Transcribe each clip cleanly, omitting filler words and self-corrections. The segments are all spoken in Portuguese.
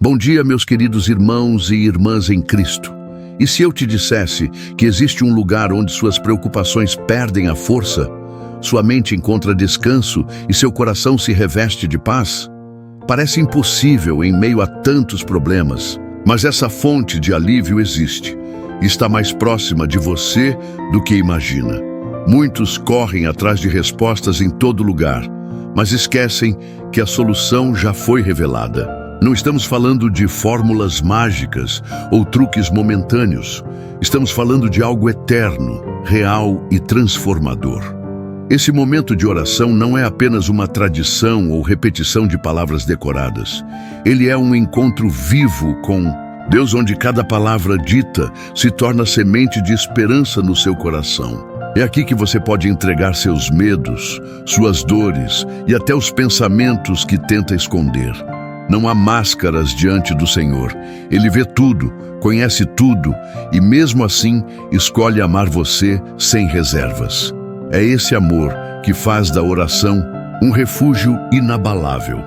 Bom dia, meus queridos irmãos e irmãs em Cristo. E se eu te dissesse que existe um lugar onde suas preocupações perdem a força, sua mente encontra descanso e seu coração se reveste de paz? Parece impossível em meio a tantos problemas, mas essa fonte de alívio existe e está mais próxima de você do que imagina. Muitos correm atrás de respostas em todo lugar, mas esquecem que a solução já foi revelada. Não estamos falando de fórmulas mágicas ou truques momentâneos. Estamos falando de algo eterno, real e transformador. Esse momento de oração não é apenas uma tradição ou repetição de palavras decoradas. Ele é um encontro vivo com Deus, onde cada palavra dita se torna semente de esperança no seu coração. É aqui que você pode entregar seus medos, suas dores e até os pensamentos que tenta esconder. Não há máscaras diante do Senhor. Ele vê tudo, conhece tudo e mesmo assim escolhe amar você sem reservas. É esse amor que faz da oração um refúgio inabalável.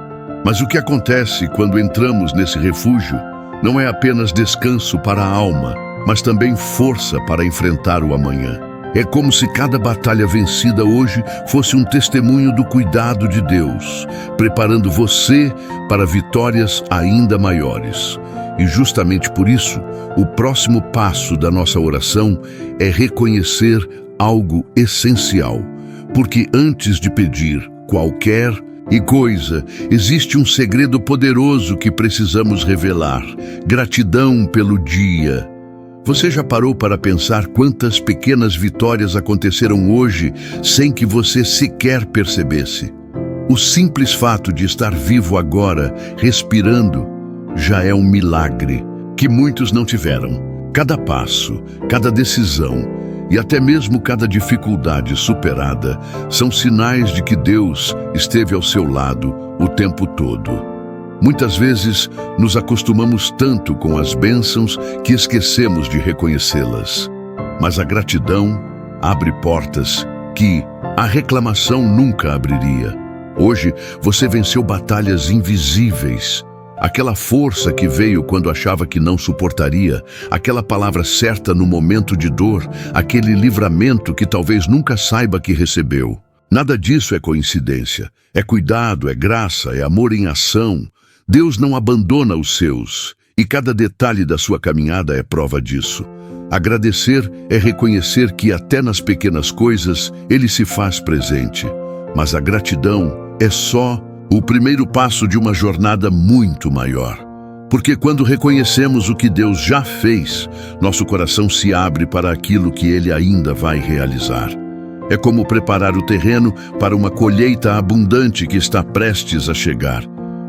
Mas o que acontece quando entramos nesse refúgio não é apenas descanso para a alma, mas também força para enfrentar o amanhã. É como se cada batalha vencida hoje fosse um testemunho do cuidado de Deus, preparando você para vitórias ainda maiores. E justamente por isso, o próximo passo da nossa oração é reconhecer algo essencial. Porque antes de pedir qualquer coisa, existe um segredo poderoso que precisamos revelar: gratidão pelo dia. Você já parou para pensar quantas pequenas vitórias aconteceram hoje sem que você sequer percebesse? O simples fato de estar vivo agora, respirando, já é um milagre que muitos não tiveram. Cada passo, cada decisão e até mesmo cada dificuldade superada são sinais de que Deus esteve ao seu lado o tempo todo. Muitas vezes nos acostumamos tanto com as bênçãos que esquecemos de reconhecê-las. Mas a gratidão abre portas que a reclamação nunca abriria. Hoje você venceu batalhas invisíveis. Aquela força que veio quando achava que não suportaria, aquela palavra certa no momento de dor, aquele livramento que talvez nunca saiba que recebeu. Nada disso é coincidência. É cuidado, é graça, é amor em ação. Deus não abandona os seus, e cada detalhe da sua caminhada é prova disso. Agradecer é reconhecer que até nas pequenas coisas Ele se faz presente. Mas a gratidão é só o primeiro passo de uma jornada muito maior. Porque quando reconhecemos o que Deus já fez, nosso coração se abre para aquilo que Ele ainda vai realizar. É como preparar o terreno para uma colheita abundante que está prestes a chegar.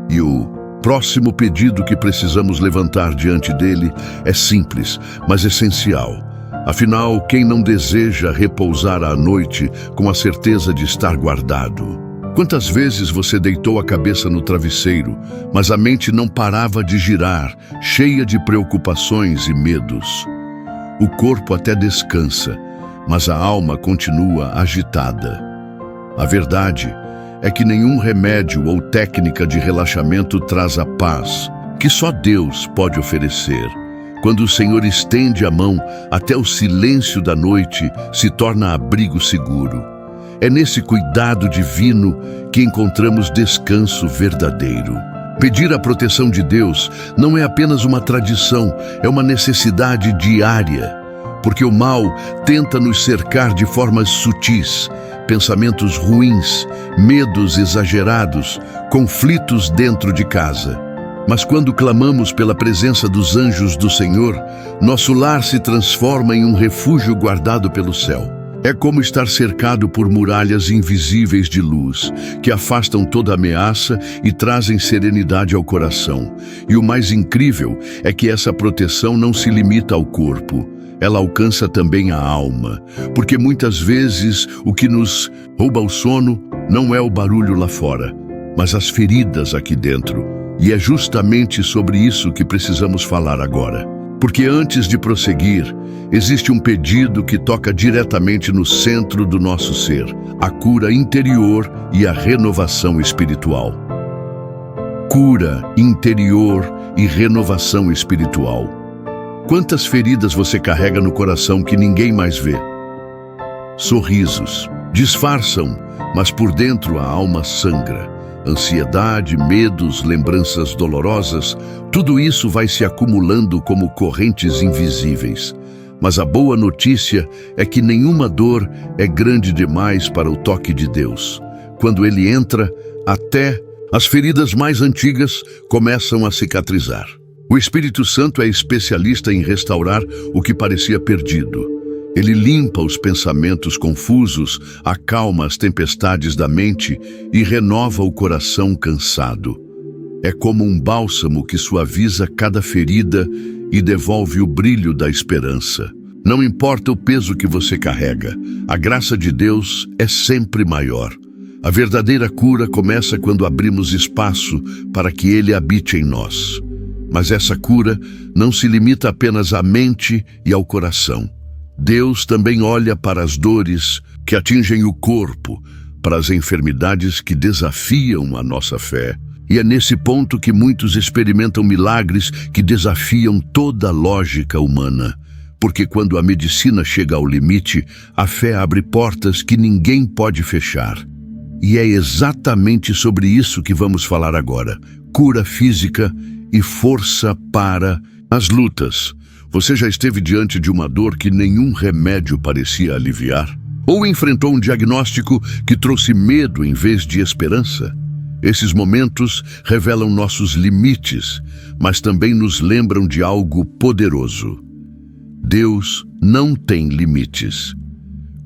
E o próximo pedido que precisamos levantar diante dele é simples, mas essencial. Afinal, quem não deseja repousar à noite com a certeza de estar guardado? Quantas vezes você deitou a cabeça no travesseiro, mas a mente não parava de girar, cheia de preocupações e medos? O corpo até descansa, mas a alma continua agitada. A verdade é que nenhum remédio ou técnica de relaxamento traz a paz que só Deus pode oferecer. Quando o Senhor estende a mão, até o silêncio da noite se torna abrigo seguro. É nesse cuidado divino que encontramos descanso verdadeiro. Pedir a proteção de Deus não é apenas uma tradição, é uma necessidade diária. Porque o mal tenta nos cercar de formas sutis, pensamentos ruins, medos exagerados, conflitos dentro de casa. Mas quando clamamos pela presença dos anjos do Senhor, nosso lar se transforma em um refúgio guardado pelo céu. É como estar cercado por muralhas invisíveis de luz, que afastam toda ameaça e trazem serenidade ao coração. E o mais incrível é que essa proteção não se limita ao corpo. Ela alcança também a alma, porque muitas vezes o que nos rouba o sono não é o barulho lá fora, mas as feridas aqui dentro. E é justamente sobre isso que precisamos falar agora. Porque antes de prosseguir, existe um pedido que toca diretamente no centro do nosso ser, a cura interior e a renovação espiritual. Cura interior e renovação espiritual. Quantas feridas você carrega no coração que ninguém mais vê? Sorrisos disfarçam, mas por dentro a alma sangra. Ansiedade, medos, lembranças dolorosas, tudo isso vai se acumulando como correntes invisíveis. Mas a boa notícia é que nenhuma dor é grande demais para o toque de Deus. Quando Ele entra, até as feridas mais antigas começam a cicatrizar. O Espírito Santo é especialista em restaurar o que parecia perdido. Ele limpa os pensamentos confusos, acalma as tempestades da mente e renova o coração cansado. É como um bálsamo que suaviza cada ferida e devolve o brilho da esperança. Não importa o peso que você carrega, a graça de Deus é sempre maior. A verdadeira cura começa quando abrimos espaço para que Ele habite em nós. Mas essa cura não se limita apenas à mente e ao coração. Deus também olha para as dores que atingem o corpo, para as enfermidades que desafiam a nossa fé. E é nesse ponto que muitos experimentam milagres que desafiam toda a lógica humana. Porque quando a medicina chega ao limite, a fé abre portas que ninguém pode fechar. E é exatamente sobre isso que vamos falar agora. Cura física e força para as lutas. Você já esteve diante de uma dor que nenhum remédio parecia aliviar? Ou enfrentou um diagnóstico que trouxe medo em vez de esperança? Esses momentos revelam nossos limites, mas também nos lembram de algo poderoso. Deus não tem limites.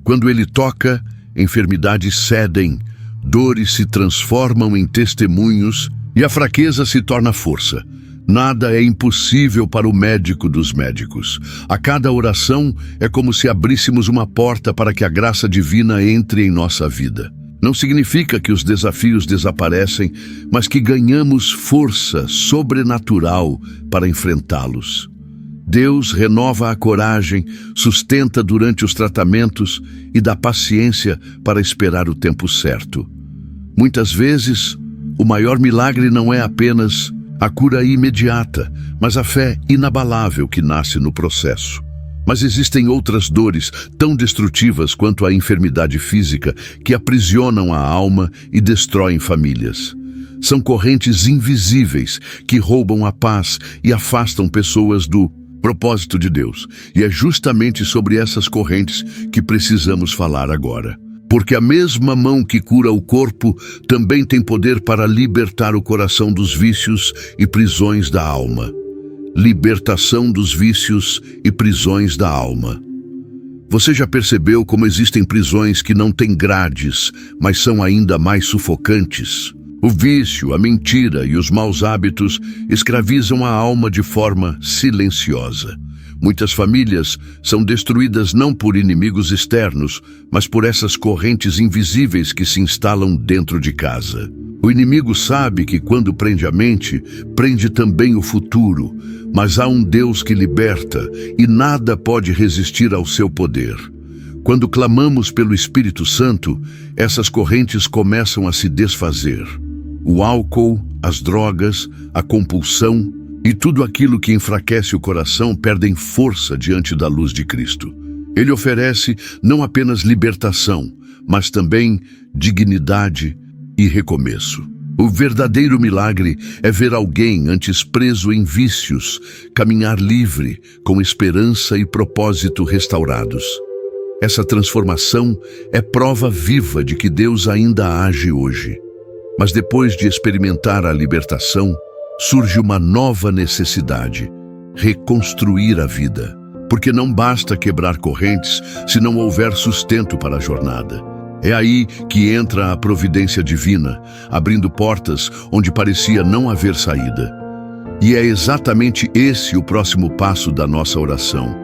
Quando Ele toca, enfermidades cedem, dores se transformam em testemunhos e a fraqueza se torna força. Nada é impossível para o médico dos médicos. A cada oração é como se abríssemos uma porta para que a graça divina entre em nossa vida. Não significa que os desafios desaparecem, mas que ganhamos força sobrenatural para enfrentá-los. Deus renova a coragem, sustenta durante os tratamentos e dá paciência para esperar o tempo certo. Muitas vezes, o maior milagre não é apenas a cura imediata, mas a fé inabalável que nasce no processo. Mas existem outras dores tão destrutivas quanto a enfermidade física que aprisionam a alma e destroem famílias. São correntes invisíveis que roubam a paz e afastam pessoas do propósito de Deus. E é justamente sobre essas correntes que precisamos falar agora. Porque a mesma mão que cura o corpo também tem poder para libertar o coração dos vícios e prisões da alma. Libertação dos vícios e prisões da alma. Você já percebeu como existem prisões que não têm grades, mas são ainda mais sufocantes? O vício, a mentira e os maus hábitos escravizam a alma de forma silenciosa. Muitas famílias são destruídas não por inimigos externos, mas por essas correntes invisíveis que se instalam dentro de casa. O inimigo sabe que quando prende a mente, prende também o futuro, mas há um Deus que liberta e nada pode resistir ao seu poder. Quando clamamos pelo Espírito Santo, essas correntes começam a se desfazer. O álcool, as drogas, a compulsão e tudo aquilo que enfraquece o coração perdem força diante da luz de Cristo. Ele oferece não apenas libertação, mas também dignidade e recomeço. O verdadeiro milagre é ver alguém antes preso em vícios, caminhar livre, com esperança e propósito restaurados. Essa transformação é prova viva de que Deus ainda age hoje. Mas depois de experimentar a libertação, surge uma nova necessidade: reconstruir a vida. Porque não basta quebrar correntes se não houver sustento para a jornada. É aí que entra a providência divina, abrindo portas onde parecia não haver saída. E é exatamente esse o próximo passo da nossa oração: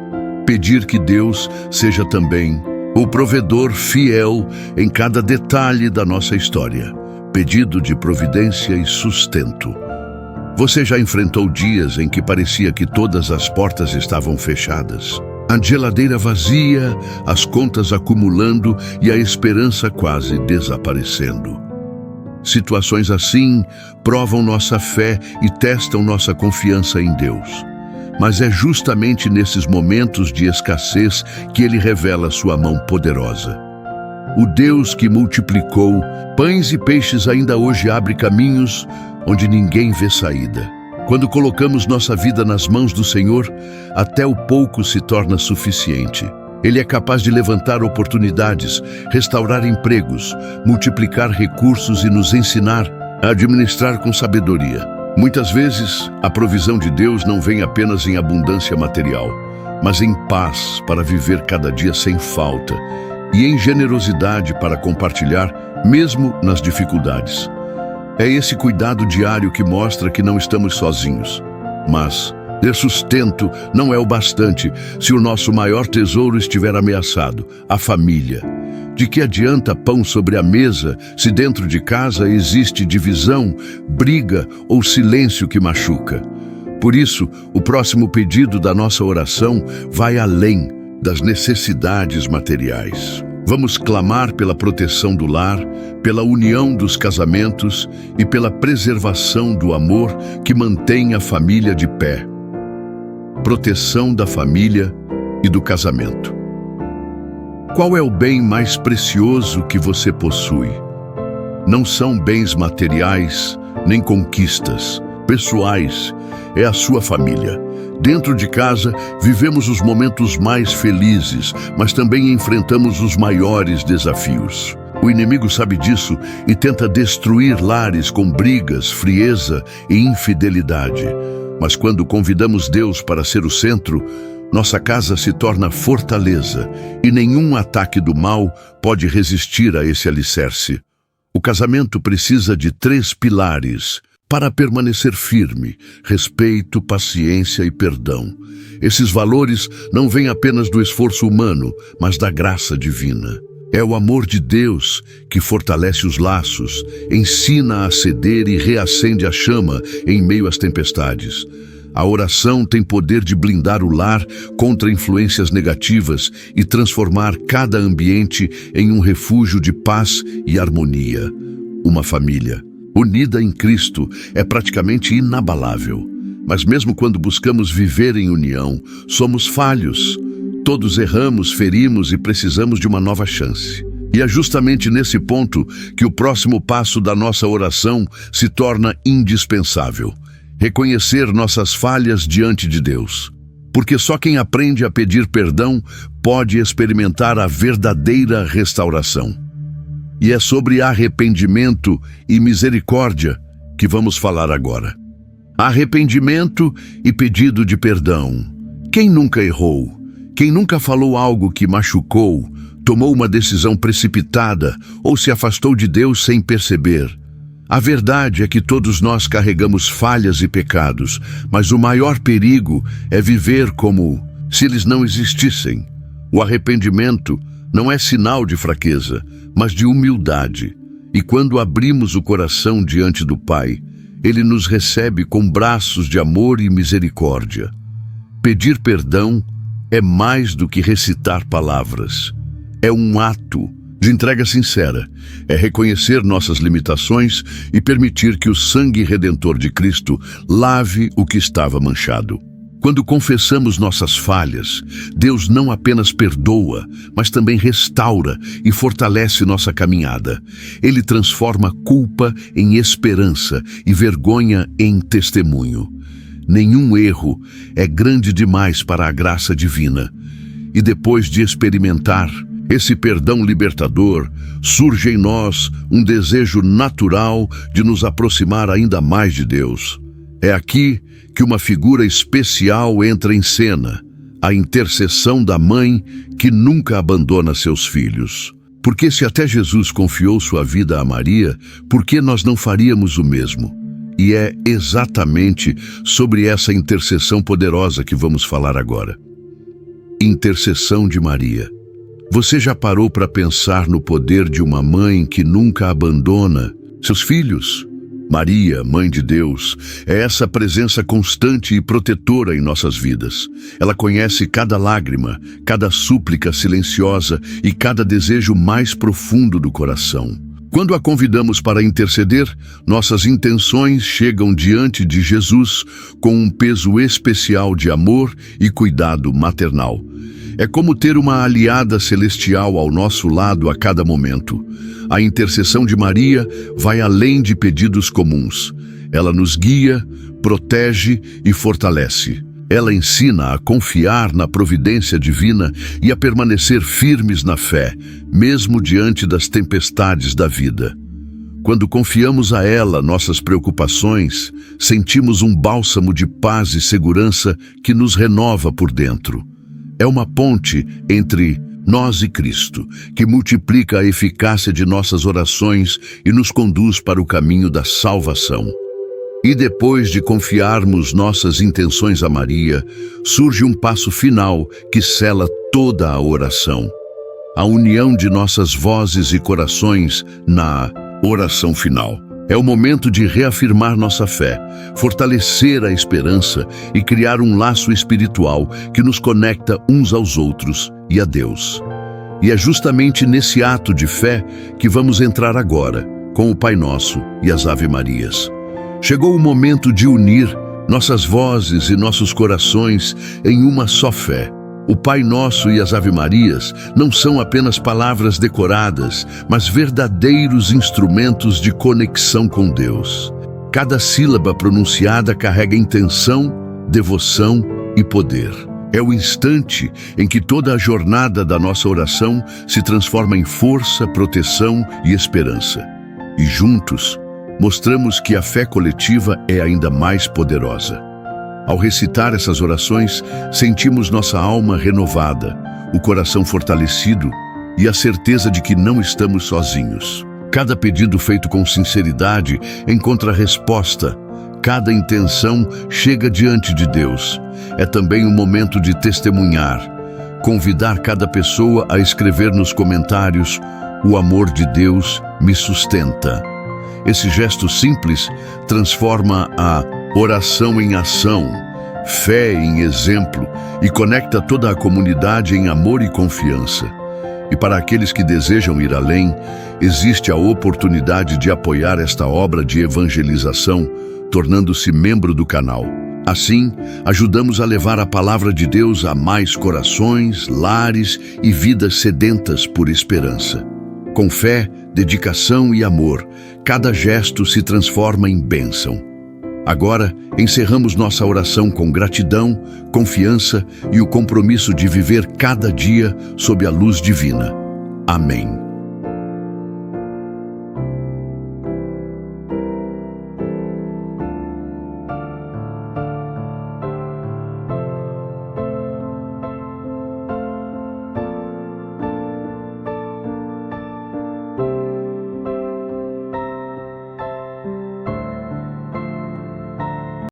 pedir que Deus seja também o provedor fiel em cada detalhe da nossa história. Pedido de providência e sustento. Você já enfrentou dias em que parecia que todas as portas estavam fechadas? A geladeira vazia, as contas acumulando e a esperança quase desaparecendo. Situações assim provam nossa fé e testam nossa confiança em Deus. Mas é justamente nesses momentos de escassez que Ele revela sua mão poderosa. O Deus que multiplicou pães e peixes ainda hoje abre caminhos onde ninguém vê saída. Quando colocamos nossa vida nas mãos do Senhor, até o pouco se torna suficiente. Ele é capaz de levantar oportunidades, restaurar empregos, multiplicar recursos e nos ensinar a administrar com sabedoria. Muitas vezes, a provisão de Deus não vem apenas em abundância material, mas em paz para viver cada dia sem falta e em generosidade para compartilhar, mesmo nas dificuldades. É esse cuidado diário que mostra que não estamos sozinhos. Mas ter sustento não é o bastante se o nosso maior tesouro estiver ameaçado, a família. De que adianta pão sobre a mesa se dentro de casa existe divisão, briga ou silêncio que machuca? Por isso, o próximo pedido da nossa oração vai além das necessidades materiais. Vamos clamar pela proteção do lar, pela união dos casamentos e pela preservação do amor que mantém a família de pé. Proteção da família e do casamento. Qual é o bem mais precioso que você possui? Não são bens materiais, nem conquistas pessoais, é a sua família. Dentro de casa, vivemos os momentos mais felizes, mas também enfrentamos os maiores desafios. O inimigo sabe disso e tenta destruir lares com brigas, frieza e infidelidade. Mas quando convidamos Deus para ser o centro, nossa casa se torna fortaleza e nenhum ataque do mal pode resistir a esse alicerce. O casamento precisa de 3 pilares para permanecer firme: respeito, paciência e perdão. Esses valores não vêm apenas do esforço humano, mas da graça divina. É o amor de Deus que fortalece os laços, ensina a ceder e reacende a chama em meio às tempestades. A oração tem poder de blindar o lar contra influências negativas e transformar cada ambiente em um refúgio de paz e harmonia. Uma família unida em Cristo é praticamente inabalável. Mas mesmo quando buscamos viver em união, somos falhos. Todos erramos, ferimos e precisamos de uma nova chance. E é justamente nesse ponto que o próximo passo da nossa oração se torna indispensável: reconhecer nossas falhas diante de Deus. Porque só quem aprende a pedir perdão pode experimentar a verdadeira restauração. E é sobre arrependimento e misericórdia que vamos falar agora. Arrependimento e pedido de perdão. Quem nunca errou? Quem nunca falou algo que machucou, tomou uma decisão precipitada ou se afastou de Deus sem perceber? A verdade é que todos nós carregamos falhas e pecados, mas o maior perigo é viver como se eles não existissem. O arrependimento não é sinal de fraqueza, mas de humildade. E quando abrimos o coração diante do Pai, Ele nos recebe com braços de amor e misericórdia. Pedir perdão é mais do que recitar palavras. É um ato de entrega sincera. É reconhecer nossas limitações e permitir que o sangue redentor de Cristo lave o que estava manchado. Quando confessamos nossas falhas, Deus não apenas perdoa, mas também restaura e fortalece nossa caminhada. Ele transforma culpa em esperança e vergonha em testemunho. Nenhum erro é grande demais para a graça divina. E depois de experimentar esse perdão libertador, surge em nós um desejo natural de nos aproximar ainda mais de Deus. É aqui que uma figura especial entra em cena: a intercessão da mãe que nunca abandona seus filhos. Porque se até Jesus confiou sua vida a Maria, por que nós não faríamos o mesmo? E é exatamente sobre essa intercessão poderosa que vamos falar agora. Intercessão de Maria. Você já parou para pensar no poder de uma mãe que nunca abandona seus filhos? Maria, Mãe de Deus, é essa presença constante e protetora em nossas vidas. Ela conhece cada lágrima, cada súplica silenciosa e cada desejo mais profundo do coração. Quando a convidamos para interceder, nossas intenções chegam diante de Jesus com um peso especial de amor e cuidado maternal. É como ter uma aliada celestial ao nosso lado a cada momento. A intercessão de Maria vai além de pedidos comuns. Ela nos guia, protege e fortalece. Ela ensina a confiar na providência divina e a permanecer firmes na fé, mesmo diante das tempestades da vida. Quando confiamos a ela nossas preocupações, sentimos um bálsamo de paz e segurança que nos renova por dentro. É uma ponte entre nós e Cristo, que multiplica a eficácia de nossas orações e nos conduz para o caminho da salvação. E depois de confiarmos nossas intenções a Maria, surge um passo final que sela toda a oração. A união de nossas vozes e corações na oração final. É o momento de reafirmar nossa fé, fortalecer a esperança e criar um laço espiritual que nos conecta uns aos outros e a Deus. E é justamente nesse ato de fé que vamos entrar agora, com o Pai Nosso e as Ave-Marias. Chegou o momento de unir nossas vozes e nossos corações em uma só fé. O Pai Nosso e as Ave-Marias não são apenas palavras decoradas, mas verdadeiros instrumentos de conexão com Deus. Cada sílaba pronunciada carrega intenção, devoção e poder. É o instante em que toda a jornada da nossa oração se transforma em força, proteção e esperança. E juntos, mostramos que a fé coletiva é ainda mais poderosa. Ao recitar essas orações, sentimos nossa alma renovada, o coração fortalecido e a certeza de que não estamos sozinhos. Cada pedido feito com sinceridade encontra resposta. Cada intenção chega diante de Deus. É também um momento de testemunhar, convidar cada pessoa a escrever nos comentários: "O amor de Deus me sustenta". Esse gesto simples transforma a oração em ação, fé em exemplo e conecta toda a comunidade em amor e confiança. E para aqueles que desejam ir além, existe a oportunidade de apoiar esta obra de evangelização, tornando-se membro do canal. Assim, ajudamos a levar a palavra de Deus a mais corações, lares e vidas sedentas por esperança. Com fé, dedicação e amor, cada gesto se transforma em bênção. Agora, encerramos nossa oração com gratidão, confiança e o compromisso de viver cada dia sob a luz divina. Amém.